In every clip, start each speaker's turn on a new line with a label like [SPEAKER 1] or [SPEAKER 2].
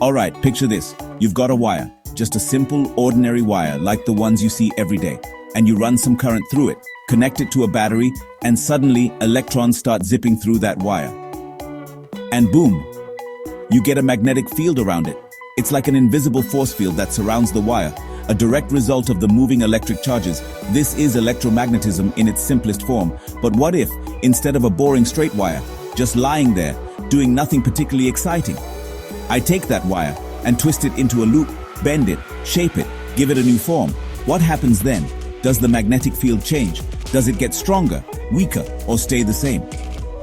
[SPEAKER 1] Alright, picture this. You've got a wire, just a simple, ordinary wire like the ones you see every day. And you run some current through it, connect it to a battery, and suddenly electrons start zipping through that wire. And boom! You get a magnetic field around it. It's like an invisible force field that surrounds the wire, a direct result of the moving electric charges. This is electromagnetism in its simplest form. But what if, instead of a boring straight wire, just lying there, doing nothing particularly exciting, I take that wire and twist it into a loop, bend it, shape it, give it a new form? What happens then? Does the magnetic field change? Does it get stronger, weaker, or stay the same?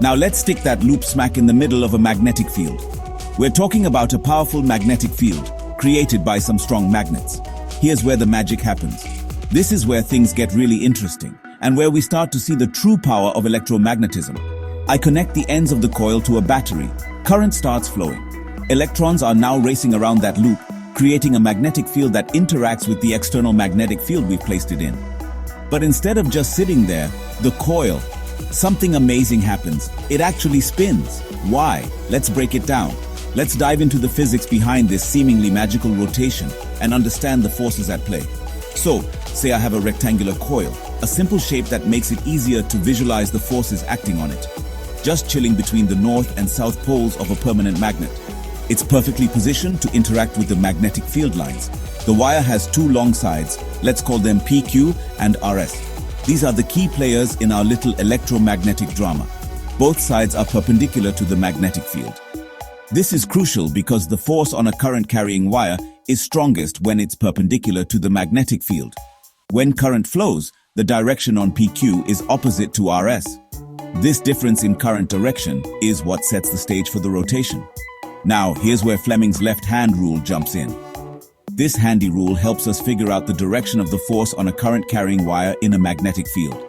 [SPEAKER 1] Now let's stick that loop smack in the middle of a magnetic field. We're talking about a powerful magnetic field created by some strong magnets. Here's where the magic happens. This is where things get really interesting and where we start to see the true power of electromagnetism. I connect the ends of the coil to a battery. Current starts flowing. Electrons are now racing around that loop, creating a magnetic field that interacts with the external magnetic field we've placed it in. But instead of just sitting there, the coil, something amazing happens. It actually spins. Why? Let's break it down. Let's dive into the physics behind this seemingly magical rotation and understand the forces at play. So, say I have a rectangular coil, a simple shape that makes it easier to visualize the forces acting on it. Just chilling between the north and south poles of a permanent magnet. It's perfectly positioned to interact with the magnetic field lines. The wire has two long sides, let's call them PQ and RS. These are the key players in our little electromagnetic drama. Both sides are perpendicular to the magnetic field. This is crucial because the force on a current-carrying wire is strongest when it's perpendicular to the magnetic field. When current flows, the direction on PQ is opposite to RS. This difference in current direction is what sets the stage for the rotation. Now, here's where Fleming's left-hand rule jumps in. This handy rule helps us figure out the direction of the force on a current-carrying wire in a magnetic field.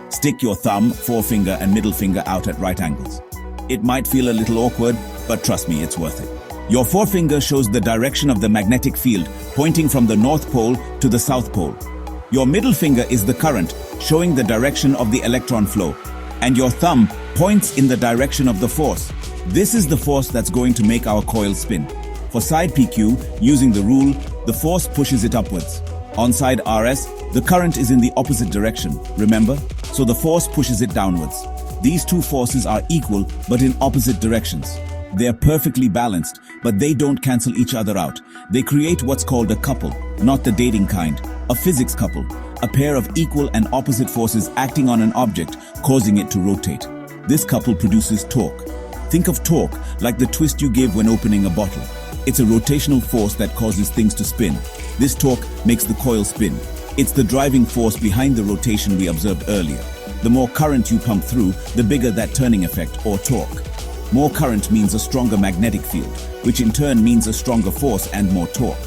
[SPEAKER 1] Stick your thumb, forefinger, and middle finger out at right angles. It might feel a little awkward, but trust me, it's worth it. Your forefinger shows the direction of the magnetic field, pointing from the North Pole to the South Pole. Your middle finger is the current, showing the direction of the electron flow. And your thumb points in the direction of the force. This is the force that's going to make our coil spin. For side PQ, using the rule, the force pushes it upwards. On side RS, the current is in the opposite direction, remember? So the force pushes it downwards. These two forces are equal but in opposite directions. They're perfectly balanced, but they don't cancel each other out. They create what's called a couple, not the dating kind, a physics couple, a pair of equal and opposite forces acting on an object, causing it to rotate. This couple produces torque. Think of torque like the twist you give when opening a bottle. It's a rotational force that causes things to spin. This torque makes the coil spin. It's the driving force behind the rotation we observed earlier. The more current you pump through, the bigger that turning effect or torque. More current means a stronger magnetic field, which in turn means a stronger force and more torque.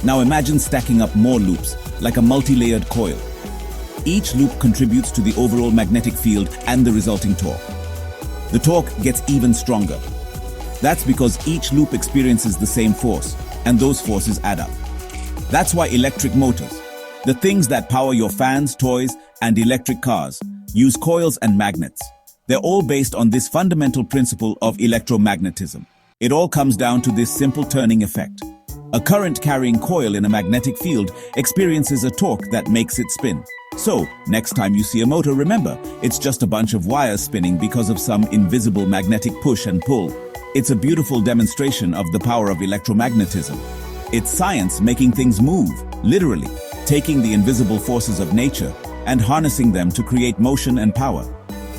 [SPEAKER 1] Now imagine stacking up more loops, like a multi-layered coil. Each loop contributes to the overall magnetic field and the resulting torque. The torque gets even stronger. That's because each loop experiences the same force, and those forces add up. That's why electric motors, the things that power your fans, toys, and electric cars, use coils and magnets. They're all based on this fundamental principle of electromagnetism. It all comes down to this simple turning effect. A current-carrying coil in a magnetic field experiences a torque that makes it spin. So, next time you see a motor, remember, it's just a bunch of wires spinning because of some invisible magnetic push and pull. It's a beautiful demonstration of the power of electromagnetism. It's science making things move, literally, taking the invisible forces of nature and harnessing them to create motion and power.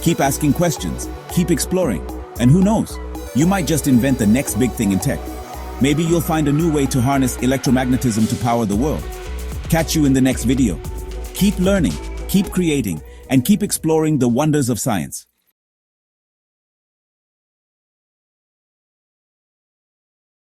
[SPEAKER 1] Keep asking questions, keep exploring, and who knows, you might just invent the next big thing in tech. Maybe you'll find a new way to harness electromagnetism to power the world. Catch you in the next video. Keep learning, keep creating, and keep exploring the wonders of science.